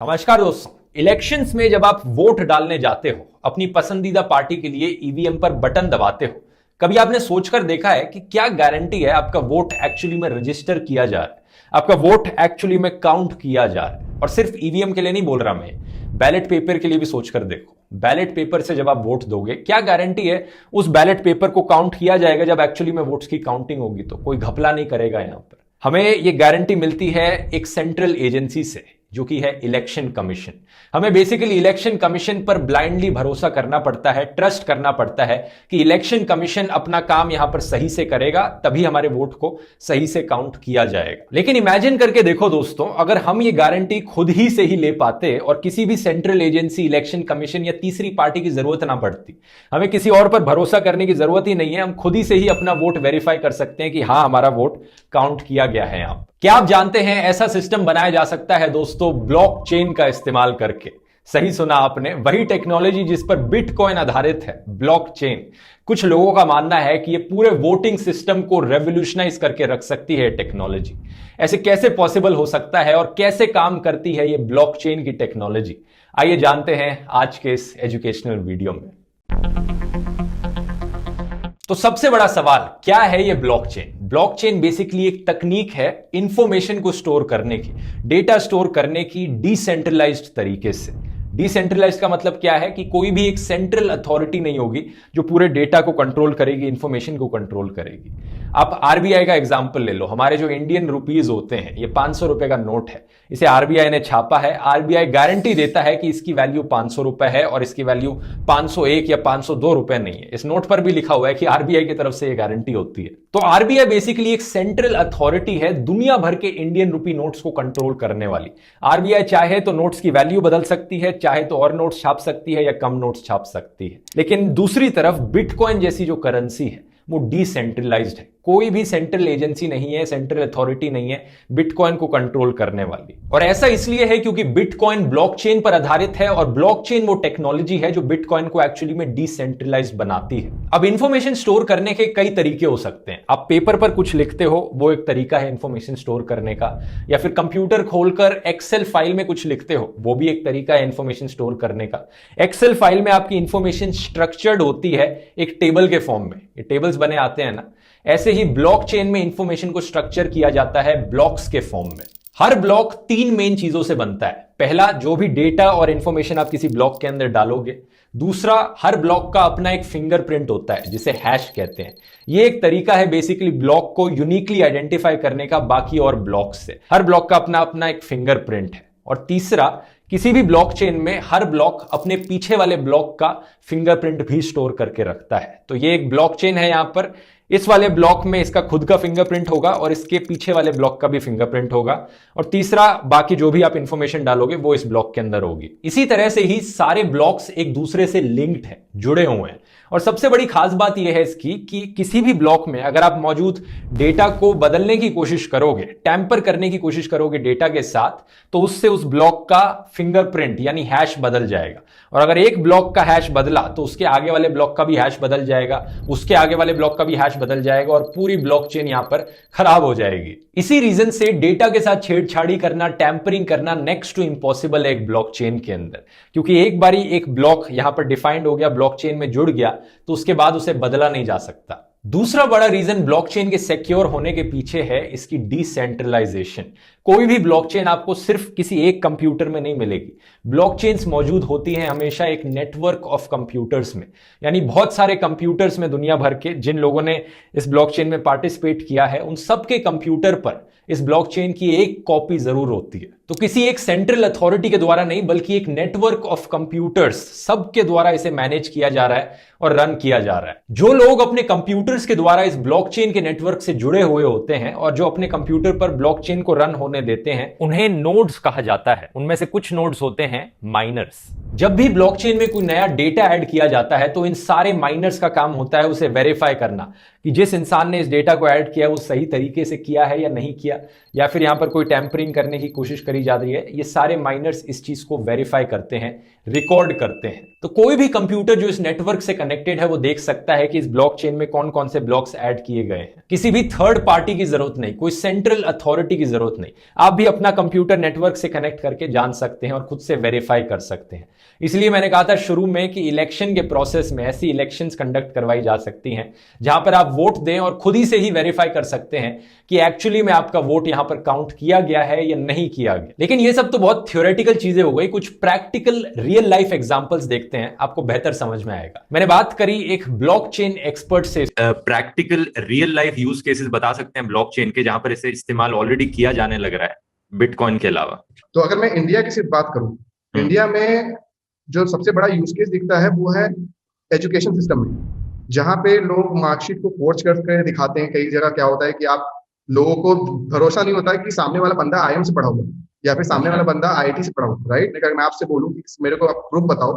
नमस्कार दोस्तों। इलेक्शंस में जब आप वोट डालने जाते हो, अपनी पसंदीदा पार्टी के लिए ईवीएम पर बटन दबाते हो, कभी आपने सोचकर देखा है कि क्या गारंटी है आपका वोट एक्चुअली में रजिस्टर किया जा रहा है, आपका वोट एक्चुअली में काउंट किया जा रहा है। और सिर्फ ईवीएम के लिए नहीं बोल रहा मैं, बैलेट पेपर के लिए भी सोचकर देखो। बैलेट पेपर से जब आप वोट दोगे, क्या गारंटी है उस बैलेट पेपर को काउंट किया जाएगा जब एक्चुअली में वोट्स की काउंटिंग होगी तो कोई घपला नहीं करेगा। यहां पर हमें यह गारंटी मिलती है एक सेंट्रल एजेंसी से, जो कि है इलेक्शन कमीशन। हमें बेसिकली इलेक्शन कमीशन पर ब्लाइंडली भरोसा करना पड़ता है, ट्रस्ट करना पड़ता है कि इलेक्शन कमीशन अपना काम यहां पर सही से करेगा, तभी हमारे वोट को सही से काउंट किया जाएगा। लेकिन इमेजिन करके देखो दोस्तों, अगर हम ये गारंटी खुद ही से ही ले पाते और किसी भी सेंट्रल एजेंसी, इलेक्शन कमीशन या तीसरी पार्टी की जरूरत ना पड़ती, हमें किसी और पर भरोसा करने की जरूरत ही नहीं है, हम खुद ही से ही अपना वोट वेरीफाई कर सकते हैं कि हाँ, हमारा वोट काउंट किया गया है। यहां क्या आप जानते हैं ऐसा सिस्टम बनाया जा सकता है दोस्तों, ब्लॉकचेन का इस्तेमाल करके। सही सुना आपने, वही टेक्नोलॉजी जिस पर बिटकॉइन आधारित है, ब्लॉकचेन। कुछ लोगों का मानना है कि ये पूरे वोटिंग सिस्टम को रेवोल्यूशनाइज करके रख सकती है टेक्नोलॉजी। ऐसे कैसे पॉसिबल हो सकता है और कैसे काम करती है ये ब्लॉकचेन की टेक्नोलॉजी, आइए जानते हैं आज के इस एजुकेशनल वीडियो में। तो सबसे बड़ा सवाल, क्या है ये ब्लॉकचेन? ब्लॉकचेन बेसिकली एक तकनीक है इंफॉर्मेशन को स्टोर करने की, डेटा स्टोर करने की डिसेंट्रलाइज्ड तरीके से। डिसेंट्रलाइज्ड का मतलब क्या है कि कोई भी एक सेंट्रल अथॉरिटी नहीं होगी जो पूरे डेटा को कंट्रोल करेगी, इंफॉर्मेशन को कंट्रोल करेगी। आप आरबीआई का एग्जांपल ले लो। हमारे जो इंडियन रुपीज होते हैं, ये 500 रुपए का नोट है, इसे आरबीआई ने छापा है। आरबीआई गारंटी देता है कि इसकी वैल्यू 500 रुपए है और इसकी वैल्यू 501 या 502 रुपए नहीं है। इस नोट पर भी लिखा हुआ है कि आरबीआई की तरफ से ये गारंटी होती है। तो आरबीआई बेसिकली एक सेंट्रल अथॉरिटी है दुनिया भर के इंडियन रुपी नोट्स को कंट्रोल करने वाली। आरबीआई चाहे तो नोट्स की वैल्यू बदल सकती है, चाहे तो और नोट्स छाप सकती है या कम नोट्स छाप सकती है। लेकिन दूसरी तरफ बिटकॉइन जैसी जो करेंसी है वो डिसेंट्रलाइज्ड है। कोई भी सेंट्रल एजेंसी नहीं है, सेंट्रल अथॉरिटी नहीं है बिटकॉइन को कंट्रोल करने वाली। और ऐसा इसलिए है क्योंकि बिटकॉइन ब्लॉकचेन पर आधारित है और ब्लॉकचेन वो टेक्नोलॉजी है जो बिटकॉइन को एक्चुअली में डिसेंट्रलाइज्ड बनाती है। अब इंफॉर्मेशन स्टोर करने के कई तरीके हो सकते हैं। आप पेपर पर कुछ लिखते हो, वो एक तरीका है इंफॉर्मेशन स्टोर करने का, या फिर कंप्यूटर खोलकर एक्सेल फाइल में कुछ लिखते हो, वो भी एक तरीका है इंफॉर्मेशन स्टोर करने का। एक्सेल फाइल में आपकी इंफॉर्मेशन स्ट्रक्चर्ड होती है एक टेबल के फॉर्म में, ये टेबल्स बने आते हैं ना, ऐसे ही ब्लॉकचेन में इंफॉर्मेशन को स्ट्रक्चर किया जाता है ब्लॉक्स के फॉर्म में। हर ब्लॉक 3 मेन चीजों से बनता है। पहला, जो भी डेटा और इंफॉर्मेशन आप किसी ब्लॉक के अंदर डालोगे। दूसरा, हर ब्लॉक का अपना एक फिंगरप्रिंट होता है जिसे हैश कहते हैं। ये एक तरीका है बेसिकली ब्लॉक को यूनिकली आइडेंटिफाई करने का बाकी और ब्लॉक से। हर ब्लॉक का अपना अपना एक फिंगरप्रिंट है। और तीसरा, किसी भी ब्लॉकचेन में हर ब्लॉक अपने पीछे वाले ब्लॉक का फिंगरप्रिंट भी स्टोर करके रखता है। तो ये एक ब्लॉकचेन है। यहां पर इस वाले ब्लॉक में इसका खुद का फिंगरप्रिंट होगा और इसके पीछे वाले ब्लॉक का भी फिंगरप्रिंट होगा। और तीसरा, बाकी जो भी आप इंफॉर्मेशन डालोगे वो इस ब्लॉक के अंदर होगी। इसी तरह से ही सारे ब्लॉक्स एक दूसरे से लिंक्ड हैं, जुड़े हुए हैं। और सबसे बड़ी खास बात यह है इसकी कि किसी भी ब्लॉक में अगर आप मौजूद डेटा को बदलने की कोशिश करोगे, टैंपर करने की कोशिश करोगे डेटा के साथ, तो उससे उस ब्लॉक का फिंगरप्रिंट यानी हैश बदल जाएगा। और अगर एक ब्लॉक का हैश बदला तो उसके आगे वाले ब्लॉक का भी हैश बदल जाएगा, उसके आगे वाले ब्लॉक का भी हैश बदल जाएगा और पूरी ब्लॉकचेन यहां पर खराब हो जाएगी। इसी रीजन से डेटा के साथ छेड़छाड़ी करना, टैंपरिंग करना नेक्स्ट टू इंपॉसिबल है एक ब्लॉकचेन के अंदर। क्योंकि एक बारी एक ब्लॉक यहां पर डिफाइंड हो गया, ब्लॉकचेन में जुड़ गया, तो उसके बाद उसे बदला नहीं जा सकता। दूसरा बड़ा रीजन ब्लॉकचेन के सिक्योर होने के पीछे है इसकी डिसेंट्रलाइजेशन। कोई भी ब्लॉकचेन आपको सिर्फ किसी एक कंप्यूटर में नहीं मिलेगी। ब्लॉकचेन्स मौजूद होती हैं हमेशा एक नेटवर्क ऑफ कंप्यूटर्स में, यानी बहुत सारे कंप्यूटर्स में दुनिया भर के जिन लोगों ने इस ब्लॉकचेन में पार्टिसिपेट किया है, उन सबके कंप्यूटर पर इस ब्लॉकचेन की एक कॉपी जरूर होती है। तो किसी एक सेंट्रल अथॉरिटी के द्वारा नहीं, बल्कि एक नेटवर्क ऑफ कंप्यूटर्स सबके द्वारा इसे मैनेज किया जा रहा है और रन किया जा रहा है। जो लोग अपने कंप्यूटर्स के द्वारा इस ब्लॉकचेन के नेटवर्क से जुड़े हुए होते हैं और जो अपने कंप्यूटर पर ब्लॉकचेन को रन होने देते हैं, उन्हें नोड्स कहा जाता है। उनमें से कुछ नोड्स होते हैं माइनर्स। जब भी ब्लॉकचेन में कोई नया डेटा ऐड किया जाता है तो इन सारे माइनर्स का काम होता है उसे वेरीफाई करना कि जिस इंसान ने इस डेटा को ऐड किया वो सही तरीके से किया है या नहीं किया, या फिर यहां पर कोई टैंपरिंग करने की कोशिश करी जा रही है। ये सारे माइनर्स इस चीज को वेरीफाई करते हैं, रिकॉर्ड करते हैं। तो कोई भी कंप्यूटर जो इस नेटवर्क से कनेक्टेड है वो देख सकता है कि इस ब्लॉकचेन में कौन कौन से ब्लॉक्स ऐड किए गए हैं। किसी भी थर्ड पार्टी की जरूरत नहीं, कोई सेंट्रल अथॉरिटी की जरूरत नहीं। आप भी अपना कंप्यूटर नेटवर्क से कनेक्ट करके जान सकते हैं और खुद से वेरीफाई कर सकते हैं। इसलिए मैंने कहा था शुरू में कि इलेक्शन के प्रोसेस में ऐसी इलेक्शंस कंडक्ट करवाई जा सकती हैं जहां पर आप वोट दें और खुद ही से ही वेरीफाई कर सकते हैं कि एक्चुअली में आपका वोट यहां पर काउंट किया गया है या नहीं किया गया। लेकिन ये सब तो बहुत थ्योरेटिकल चीजें हो गई, कुछ प्रैक्टिकल रियल लाइफ एग्जांपल्स देखते हैं, आपको बेहतर समझ में आएगा। मैंने बात करी एक ब्लॉकचेन एक्सपर्ट से। Practical real life use cases बता सकते हैं ब्लॉकचेन के जहां पर इसे इस्तेमाल ऑलरेडी किया जाने लग रहा है बिटकॉइन के अलावा? तो अगर मैं इंडिया की सिर्फ बात करूं, इंडिया में जो सबसे बड़ा यूज केस दिखता है वो है एजुकेशन सिस्टम में, जहां पे लोग मार्कशीट को फोर्ज करके दिखाते हैं। कई जगह क्या होता है कि आप लोगों को भरोसा नहीं होता है कि सामने वाला बंदा आईएम से पढ़ा हुआ या फिर सामने वाला बंदा आईआईटी से पढ़ा हुआ, राइट। अगर मैं आपसे बोलूं कि मेरे को आप प्रूफ बताओ,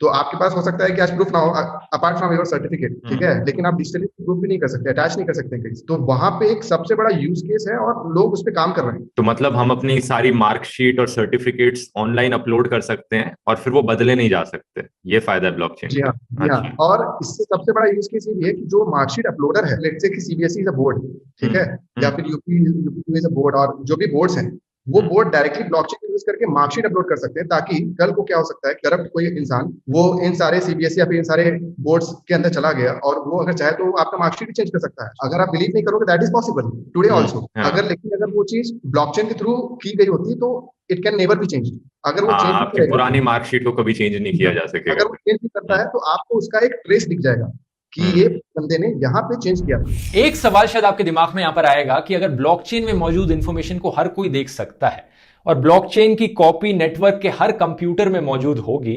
तो आपके पास हो सकता है कि आज प्रूफ ना हो अपार्ट फ्रॉम योर सर्टिफिकेट, ठीक है, लेकिन आप डिजिटली प्रूफ भी नहीं कर सकते, अटैच नहीं कर सकते कहीं। तो वहां पे एक सबसे बड़ा यूज केस है और लोग उस पर काम कर रहे हैं। तो मतलब हम अपनी सारी मार्कशीट और सर्टिफिकेट्स ऑनलाइन अपलोड कर सकते हैं और फिर वो बदले नहीं जा सकते, ये फायदा है ब्लॉकचेन। जी हाँ, जी हाँ। और इससे सबसे बड़ा यूज केस ये भी है कि जो मार्कशीट अपलोडर है, लेट्स से कि सीबीएसई इज अ बोर्ड, ठीक है, या फिर यूपी इज अ बोर्ड, और जो भी बोर्ड्स हैं वो बोर्ड डायरेक्टली ब्लॉकचेन यूज करके मार्कशीट अपलोड कर सकते हैं, ताकि कल को क्या हो सकता है, करप्ट कोई इंसान वो इन सारे सीबीएसई या फिर इन सारे बोर्ड्स के अंदर चला गया और वो अगर चाहे तो आपका मार्कशीट भी चेंज कर सकता है। अगर आप बिलीव नहीं करोगे, that is possible today also. लेकिन अगर वो चीज ब्लॉकचेन के थ्रू की गई होती तो it can never be change. अगर वो चेंज आपकी पुरानी मार्कशीट को कभी चेंज नहीं किया जा सकेगा। अगर वो चेंज नहीं करता है तो आपको उसका एक ट्रेस दिख जाएगा कि ये बंदे ने यहाँ पे चेंज किया। एक सवाल शायद आपके दिमाग में यहां पर आएगा कि अगर ब्लॉकचेन में मौजूद इंफॉर्मेशन को हर कोई देख सकता है और ब्लॉकचेन की कॉपी नेटवर्क के हर कंप्यूटर में मौजूद होगी,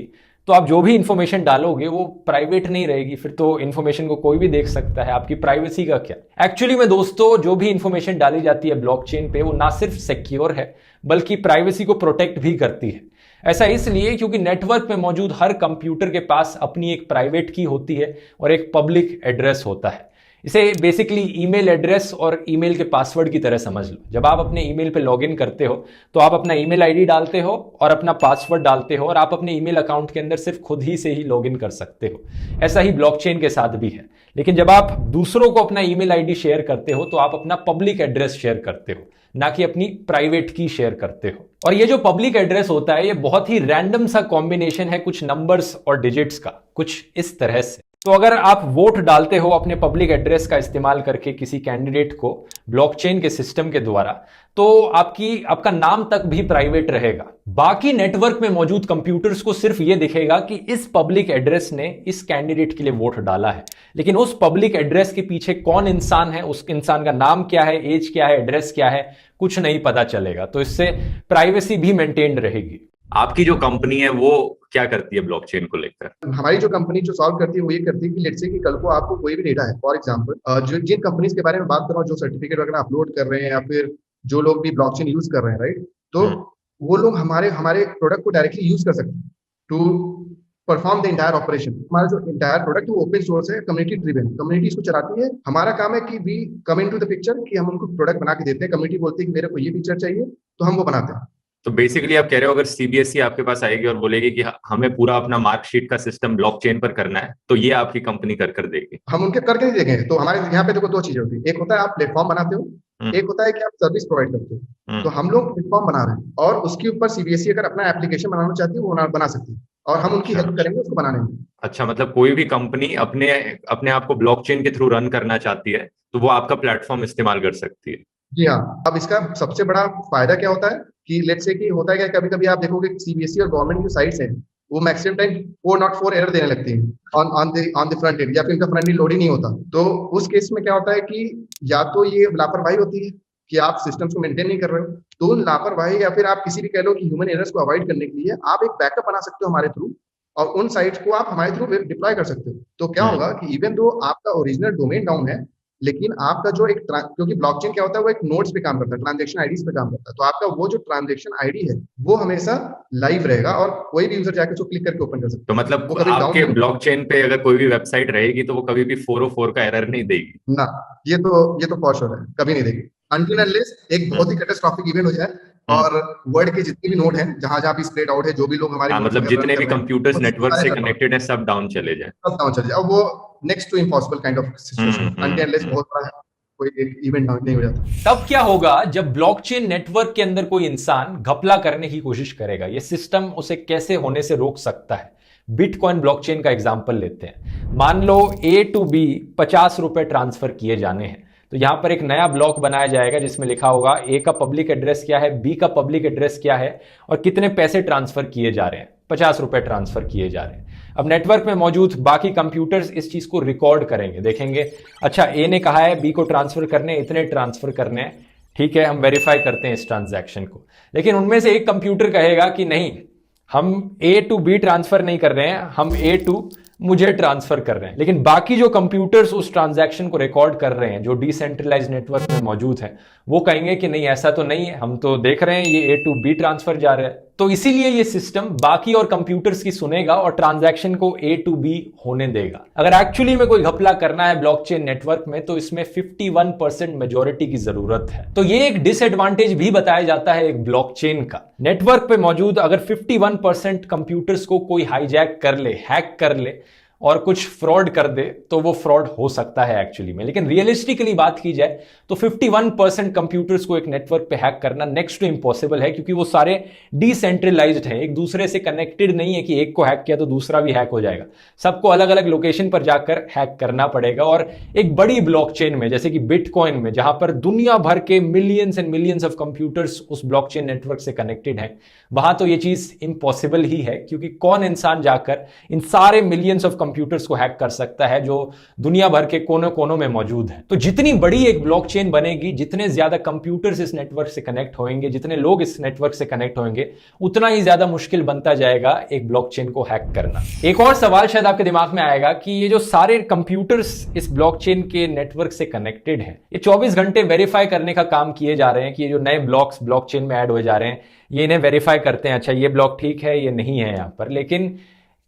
तो आप जो भी इंफॉर्मेशन डालोगे वो प्राइवेट नहीं रहेगी, फिर तो इंफॉर्मेशन को कोई भी देख सकता है, आपकी प्राइवेसी का क्या। एक्चुअली में दोस्तों, जो भी इंफॉर्मेशन डाली जाती है ब्लॉकचेन पे वो ना सिर्फ सिक्योर है बल्कि प्राइवेसी को प्रोटेक्ट भी करती है। ऐसा इसलिए क्योंकि नेटवर्क में मौजूद हर कंप्यूटर के पास अपनी एक प्राइवेट की होती है और एक पब्लिक एड्रेस होता है। इसे बेसिकली ईमेल एड्रेस और ईमेल के पासवर्ड की तरह समझ लो। जब आप अपने ईमेल पे लॉगिन करते हो तो आप अपना ईमेल आईडी डालते हो और अपना पासवर्ड डालते हो और आप अपने ईमेल अकाउंट के अंदर सिर्फ खुद ही से ही लॉगिन कर सकते हो। ऐसा ही ब्लॉकचेन के साथ भी है। लेकिन जब आप दूसरों को अपना ईमेल आईडी शेयर करते हो तो आप अपना पब्लिक एड्रेस शेयर करते हो, ना कि अपनी प्राइवेट की शेयर करते हो। और ये जो पब्लिक एड्रेस होता है ये बहुत ही रैंडम सा कॉम्बिनेशन है कुछ नंबर्स और डिजिट्स का, कुछ इस तरह से। तो अगर आप वोट डालते हो अपने पब्लिक एड्रेस का इस्तेमाल करके किसी कैंडिडेट को ब्लॉकचेन के सिस्टम के द्वारा, तो आपका नाम तक भी प्राइवेट रहेगा। बाकी नेटवर्क में मौजूद कंप्यूटर्स को सिर्फ ये दिखेगा कि इस पब्लिक एड्रेस ने इस कैंडिडेट के लिए वोट डाला है, लेकिन उस पब्लिक एड्रेस के पीछे कौन इंसान है, उस इंसान का नाम क्या है, एज क्या है, एड्रेस क्या है, कुछ नहीं पता चलेगा। तो इससे प्राइवेसी भी मेंटेन रहेगी। आपकी जो कंपनी है वो क्या करती है ब्लॉकचेन को लेकर? हमारी जो कंपनी जो सॉल्व करती है वो ये करती है कि लेट्स से कि कल को आपको कोई भी डेटा है, फॉर एग्जांपल जो जिन कंपनीज के बारे में बात कर रहा हूँ, जो सर्टिफिकेट वगैरह अपलोड कर रहे हैं या फिर जो लोग भी ब्लॉकचेन यूज कर रहे हैं, राइट, तो वो लोग हमारे प्रोडक्ट को डायरेक्टली यूज कर सकते हैं to perform the entire operation. हमारा जो इंटायर प्रोडक्ट वो ओपन सोर्स है, कम्युनिटी ड्रिवन, कम्युनिटी इसको चलाती है। हमारा काम है कि we come into the picture, कि हम उनको प्रोडक्ट बना के देते हैं। कम्युनिटी बोलती है कि मेरे को ये फीचर चाहिए तो हम वो बनाते हैं। तो बेसिकली आप कह रहे हो अगर सीबीएसई आपके पास आएगी और बोलेगी कि हमें पूरा अपना मार्कशीट का सिस्टम ब्लॉकचेन पर करना है, तो ये आपकी कंपनी कर देगी? हम उनके करके नहीं देंगे। तो हमारे यहाँ पे देखो दो चीजें होती है, एक होता है आप प्लेटफॉर्म बनाते हो, एक होता है कि आप सर्विस प्रोवाइड करते हो। तो हम लोग प्लेटफॉर्म बना रहे हैं और उसके ऊपर सीबीएसई अगर अपना एप्लीकेशन बनाना चाहती है वो बना सकती है और हम उनकी हेल्प करेंगे उसको बनाने में। अच्छा, मतलब कोई भी कंपनी अपने आप को ब्लॉकचेन के थ्रू रन करना चाहती है तो वो आपका प्लेटफॉर्म इस्तेमाल कर सकती है? जी हाँ। अब इसका सबसे बड़ा फायदा क्या होता है कि लेट्स से कि होता है क्या, कभी कभी आप देखोगे सीबीएसई और गवर्नमेंट की साइट्स हैं वो मैक्सिमम टाइम 404 एरर देने लगती है ऑन द फ्रंट एंड, या फिर उनका फ्रंट एंड लोड ही नहीं होता। तो उस केस में क्या होता है कि या तो ये लापरवाही होती है कि आप सिस्टम्स को मेंटेन नहीं कर रहे हो, तो उन लापरवाही या फिर आप किसी भी कह लो कि ह्यूमन एरर्स को अवॉइड करने के लिए आप एक बैकअप बना सकते हो हमारे थ्रू, और उन साइट्स को आप हमारे थ्रू डिप्लॉय कर सकते हो। तो क्या होगा कि इवन दो आपका ओरिजिनल डोमेन डाउन है, लेकिन आपका जो एक क्योंकि ब्लॉकचेन क्या होता है वो एक नोड्स पे काम करता है, ट्रांजैक्शन आईडीज पे काम करता है, तो आपका वो जो ट्रांजैक्शन आईडी है वो हमेशा लाइव रहेगा और कोई भी यूजर जाकर उसको क्लिक करके ओपन कर सकता है। तो मतलब वो आपके ब्लॉकचेन पे अगर कोई भी वेबसाइट रहेगी तो वो कभी भी 404 का एरर नहीं देगी ना? ये तो फॉर श्योर है, कभी नहीं देगी अनटिल अनलेस एक बहुत ही कैटास्ट्रॉफिक इवेंट हो जाए और वर्ल्ड के जितने भी नोड हैं, जहां जहां भी स्प्रेड आउट है, जो भी लोग हमारे हाँ, nodes मतलब वगैरह जितने run भी कर रहे हैं, कंप्यूटर्स वो नेटवर्क सारे से shut down, कनेक्टेड है सब डाउन चले जाए। सब डाउन चले जाए। अब वो next to impossible kind of situation, until unless बहुत बड़ा कोई एक इवेंट नहीं हो जाता। तब क्या होगा जब ब्लॉकचेन नेटवर्क के अंदर कोई इंसान घपला करने की कोशिश करेगा? ये सिस्टम उसे कैसे होने से रोक सकता है? बिटकॉइन ब्लॉकचेन का एग्जांपल लेते हैं। मान लो ए टू बी 50 रुपए ट्रांसफर किए जाने हैं, तो यहां पर एक नया ब्लॉक बनाया जाएगा जिसमें लिखा होगा ए का पब्लिक एड्रेस क्या है, बी का पब्लिक एड्रेस क्या है और कितने पैसे ट्रांसफर किए जा रहे हैं। 50 रुपए ट्रांसफर किए जा रहे हैं। अब नेटवर्क में मौजूद बाकी कंप्यूटर्स इस चीज को रिकॉर्ड करेंगे, देखेंगे अच्छा ए ने कहा है बी को ट्रांसफर करने, इतने ट्रांसफर करने हैं, ठीक है हम वेरीफाई करते हैं इस ट्रांजैक्शन को। लेकिन उनमें से एक कंप्यूटर कहेगा कि नहीं, हम ए टू बी ट्रांसफर नहीं कर रहे हैं, हम ए टू मुझे ट्रांसफर कर रहे हैं। लेकिन बाकी जो कंप्यूटर्स उस ट्रांजैक्शन को रिकॉर्ड कर रहे हैं, जो डिसेंट्रलाइज्ड नेटवर्क में मौजूद है, वो कहेंगे कि नहीं ऐसा तो नहीं है, हम तो देख रहे हैं ये ए टू बी ट्रांसफर जा रहा है। तो इसीलिए ये सिस्टम बाकी और कंप्यूटर्स की सुनेगा और ट्रांजैक्शन को ए टू बी होने देगा। अगर एक्चुअली में कोई घपला करना है ब्लॉकचेन नेटवर्क में तो इसमें 51% मेजॉरिटी की जरूरत है। तो ये एक डिसएडवांटेज भी बताया जाता है एक ब्लॉकचेन का। नेटवर्क पे मौजूद अगर 51% कंप्यूटर्स को कोई हाईजैक कर ले, हैक कर ले और कुछ फ्रॉड कर दे तो वो फ्रॉड हो सकता है एक्चुअली में। लेकिन रियलिस्टिकली बात की जाए तो 51% कंप्यूटर्स को एक नेटवर्क पे हैक करना नेक्स्ट टू इम्पॉसिबल है, क्योंकि वो सारे डिसेंट्रलाइज्ड हैं, एक दूसरे से कनेक्टेड नहीं है कि एक को हैक किया तो दूसरा भी हैक हो जाएगा। सबको अलग अलग लोकेशन पर जाकर हैक करना पड़ेगा। और एक बड़ी ब्लॉकचेन में जैसे कि बिटकॉइन में, जहां पर दुनिया भर के millions and millions of computers उस ब्लॉकचेन नेटवर्क से कनेक्टेड हैं, वहां तो ये चीज इम्पॉसिबल ही है, क्योंकि कौन इंसान जाकर इन सारे मिलियंस ऑफ कंप्यूटर्स को हैक कर सकता है जो दुनिया भर के कोनों कोनों में मौजूद है। तो जितनी बड़ी एक ब्लॉकचेन बनेगी, जितने ज्यादा कंप्यूटर्स इस नेटवर्क से कनेक्ट होंगे, जितने लोग इस नेटवर्क से कनेक्ट होंगे, उतना ही ज्यादा मुश्किल बनता जाएगा एक ब्लॉकचेन को हैक करना। एक और सवाल शायद आपके दिमाग में आएगा कि ये जो सारे कंप्यूटर्स इस ब्लॉकचेन के नेटवर्क से कनेक्टेड हैं, ये 24 घंटे वेरीफाई करने का काम किए जा रहे हैं कि ये जो नए ब्लॉक्स ब्लॉकचेन में ऐड हो जा रहे हैं, ये इन्हें वेरीफाई करते हैं, अच्छा ये ब्लॉक ठीक है, ये नहीं है यहां पर। लेकिन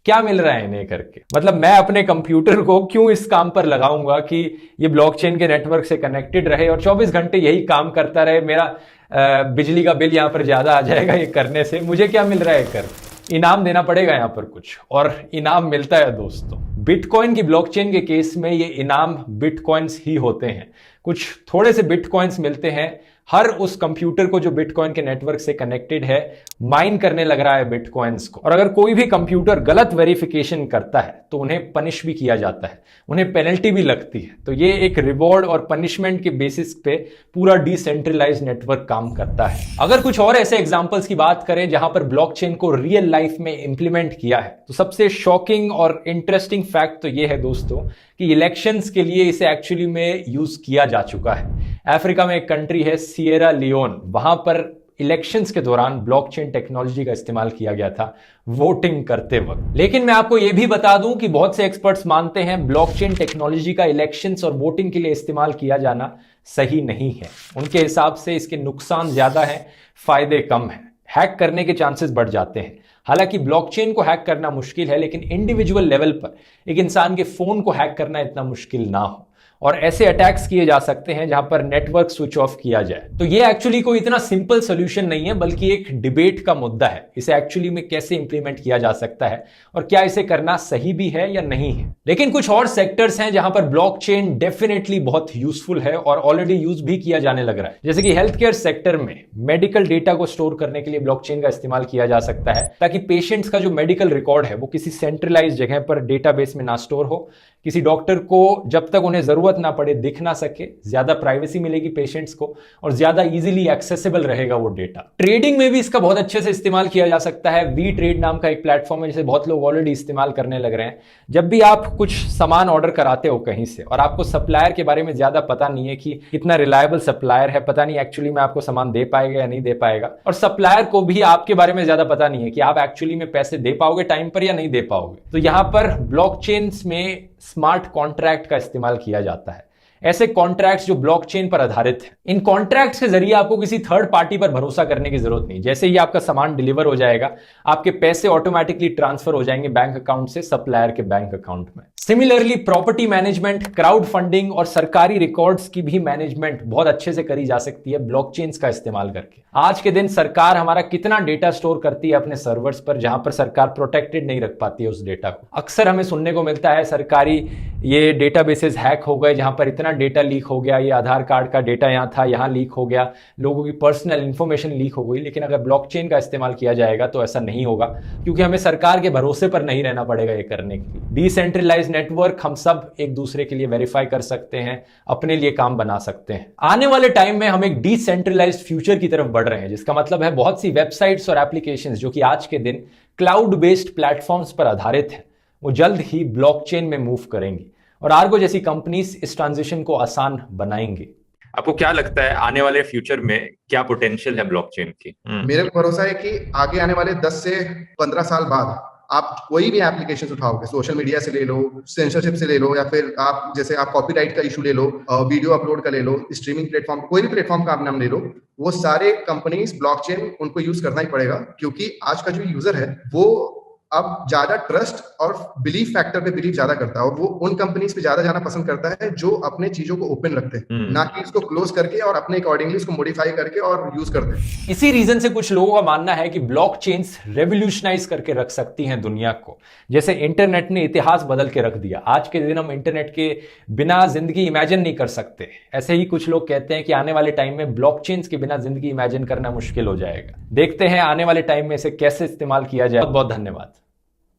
क्या मिल रहा है इन्हें करके? मतलब मैं अपने कंप्यूटर को क्यों इस काम पर लगाऊंगा कि ये ब्लॉकचेन के नेटवर्क से कनेक्टेड रहे और 24 घंटे यही काम करता रहे, मेरा बिजली का बिल यहां पर ज्यादा आ जाएगा ये करने से, मुझे क्या मिल रहा है कर? इनाम देना पड़ेगा यहां पर कुछ, और इनाम मिलता है दोस्तों। बिटकॉइन की ब्लॉकचेन के केस में ये इनाम बिटकॉइंस ही होते हैं। कुछ थोड़े से बिटकॉइंस मिलते हैं हर उस कंप्यूटर को जो बिटकॉइन के नेटवर्क से कनेक्टेड है, माइन करने लग रहा है बिटकॉइंस को। और अगर कोई भी कंप्यूटर गलत वेरिफिकेशन करता है तो उन्हें पनिश भी किया जाता है, उन्हें पेनल्टी भी लगती है। तो ये एक रिवॉर्ड और पनिशमेंट के बेसिस पे पूरा डिसेंट्रलाइज्ड नेटवर्क काम करता है। अगर कुछ और ऐसे एग्जांपल्स की बात करें जहां पर ब्लॉकचेन को रियल लाइफ में इंप्लीमेंट किया है, तो सबसे शॉकिंग और इंटरेस्टिंग फैक्ट तो ये है दोस्तों कि इलेक्शंस के लिए इसे एक्चुअली में यूज किया जा चुका है। अफ्रीका में एक कंट्री है सिएरा लियोन, वहां पर इलेक्शंस के दौरान ब्लॉकचेन टेक्नोलॉजी का इस्तेमाल किया गया था वोटिंग करते वक्त। लेकिन मैं आपको यह भी बता दूं कि बहुत से एक्सपर्ट्स मानते हैं ब्लॉकचेन टेक्नोलॉजी का इलेक्शंस और वोटिंग के लिए इस्तेमाल किया जाना सही नहीं है। उनके हिसाब से इसके नुकसान ज्यादा हैं, फायदे कम हैं, हैक करने के चांसेस बढ़ जाते हैं। हालांकि ब्लॉकचेन को हैक करना मुश्किल है, लेकिन इंडिविजुअल लेवल पर एक इंसान के फोन को हैक करना इतना मुश्किल ना हो। और ऐसे अटैक्स किए जा सकते हैं जहां पर नेटवर्क स्विच ऑफ किया जाए। तो ये एक्चुअली कोई इतना सिंपल सॉल्यूशन नहीं है, बल्कि एक डिबेट का मुद्दा है। इसे एक्चुअली में कैसे इंप्लीमेंट किया जा सकता है और क्या इसे करना सही भी है या नहीं है। लेकिन कुछ और सेक्टर्स हैं जहां पर ब्लॉकचेन डेफिनेटली बहुत यूजफुल है और ऑलरेडी यूज भी किया जाने लग रहा है। जैसे कि हेल्थ केयर सेक्टर में मेडिकल डेटा को स्टोर करने के लिए ब्लॉकचेन का इस्तेमाल किया जा सकता है, ताकि पेशेंट्स का जो मेडिकल रिकॉर्ड है वो किसी सेंट्रलाइज जगह पर डेटाबेस में ना स्टोर हो, किसी डॉक्टर को जब तक उन्हें जरूरत ना पड़े दिख ना सके, ज्यादा प्राइवेसी मिलेगी पेशेंट्स को और ज्यादा इजीली एक्सेसिबल रहेगा वो डेटा। ट्रेडिंग में भी इसका बहुत अच्छे से इस्तेमाल किया जा सकता है। वी ट्रेड नाम का एक प्लेटफॉर्म है जिसे बहुत लोग ऑलरेडी इस्तेमाल करने लग रहे हैं। जब भी आप कुछ सामान ऑर्डर कराते हो कहीं से और आपको सप्लायर के बारे में ज्यादा पता नहीं है कि कितना रिलायबल सप्लायर है, पता नहीं एक्चुअली में आपको सामान दे पाएगा या नहीं दे पाएगा, और सप्लायर को भी आपके बारे में ज्यादा पता नहीं है कि आप एक्चुअली में पैसे दे पाओगे टाइम पर या नहीं दे पाओगे, तो यहां पर ब्लॉकचेन्स में स्मार्ट कॉन्ट्रैक्ट का इस्तेमाल किया जाता है। ऐसे कॉन्ट्रैक्ट्स जो ब्लॉकचेन पर आधारित हैं। इन कॉन्ट्रैक्ट्स के जरिए आपको किसी थर्ड पार्टी पर भरोसा करने की जरूरत नहीं। जैसे ही आपका सामान डिलीवर हो जाएगा, आपके पैसे ऑटोमेटिकली ट्रांसफर हो जाएंगे बैंक अकाउंट से सप्लायर के बैंक अकाउंट में। Similarly property management, crowd funding और सरकारी रिकॉर्ड्स की भी मैनेजमेंट बहुत अच्छे से करी जा सकती है ब्लॉकचेन्स का इस्तेमाल करके। आज के दिन सरकार हमारा कितना डेटा स्टोर करती है अपने सर्वर्स पर, जहां पर सरकार प्रोटेक्टेड नहीं रख पाती है उस डेटा को। अक्सर हमें सुनने को मिलता है सरकारी ये डेटाबेसेस हैक हो गए, जहां पर इतना डेटा लीक हो गया, ये आधार कार्ड का डेटा यहां था, यहां लीक हो गया, लोगों की पर्सनल इंफॉर्मेशन लीक हो गई। लेकिन अगर ब्लॉकचेन का इस्तेमाल किया जाएगा तो ऐसा नहीं होगा, क्योंकि हमें सरकार के भरोसे पर नहीं रहना पड़ेगा ये करने के लिए। डिसेंट्रलाइज्ड नेटवर्क हम सब एक दूसरे के लिए वेरीफाई कर सकते हैं, अपने लिए काम बना सकते हैं। आने वाले टाइम में हम एक डिसेंट्रलाइज्ड फ्यूचर की तरफ बढ़ रहे हैं, जिसका मतलब है बहुत सी वेबसाइट्स और एप्लीकेशंस जो कि आज के दिन क्लाउड बेस्ड प्लेटफॉर्म्स पर आधारित हैं, वो जल्द ही ब्लॉकचेन में मूव करेंगी और आर्गो जैसी कंपनीज इस ट्रांजिशन को आसान बनाएंगे। आपको क्या लगता है आने वाले फ्यूचर में क्या पोटेंशियल है ब्लॉकचेन की? मेरे को भरोसा है कि आगे आने वाले 10 से 15 साल बाद आप कोई भी एप्लीकेशन उठाओगे, सोशल मीडिया से ले लो, सेंसरशिप से ले लो, या फिर आप जैसे आप कॉपीराइट का इशू ले लो, वीडियो अपलोड का ले लो, स्ट्रीमिंग प्लेटफॉर्म, कोई भी प्लेटफॉर्म का आप नाम ले लो, वो सारे कंपनीज ब्लॉकचेन उनको यूज करना ही पड़ेगा, क्योंकि आज का जो यूजर है वो अब ज्यादा ट्रस्ट और बिलीफ फैक्टर पे बिलीव ज्यादा करता है, और वो उन कंपनीज पे ज्यादा जाना पसंद करता है जो अपने चीजों को ओपन रखते हैं, ना कि इसको क्लोज करके और अपने अकॉर्डिंगली इसको मॉडिफाई करके और यूज करते हैं। इसी रीजन से कुछ लोगों का मानना है कि ब्लॉकचेन्स रेवोल्यूशनाइज करके रख सकती हैं दुनिया को, जैसे इंटरनेट ने इतिहास बदल के रख दिया। आज के दिन हम इंटरनेट के बिना जिंदगी इमेजिन नहीं कर सकते। ऐसे ही कुछ लोग कहते हैं कि आने वाले टाइम में ब्लॉकचेन्स के बिना जिंदगी इमेजिन करना मुश्किल हो जाएगा। देखते हैं आने वाले टाइम में इसे कैसे इस्तेमाल किया जाए। बहुत बहुत धन्यवाद।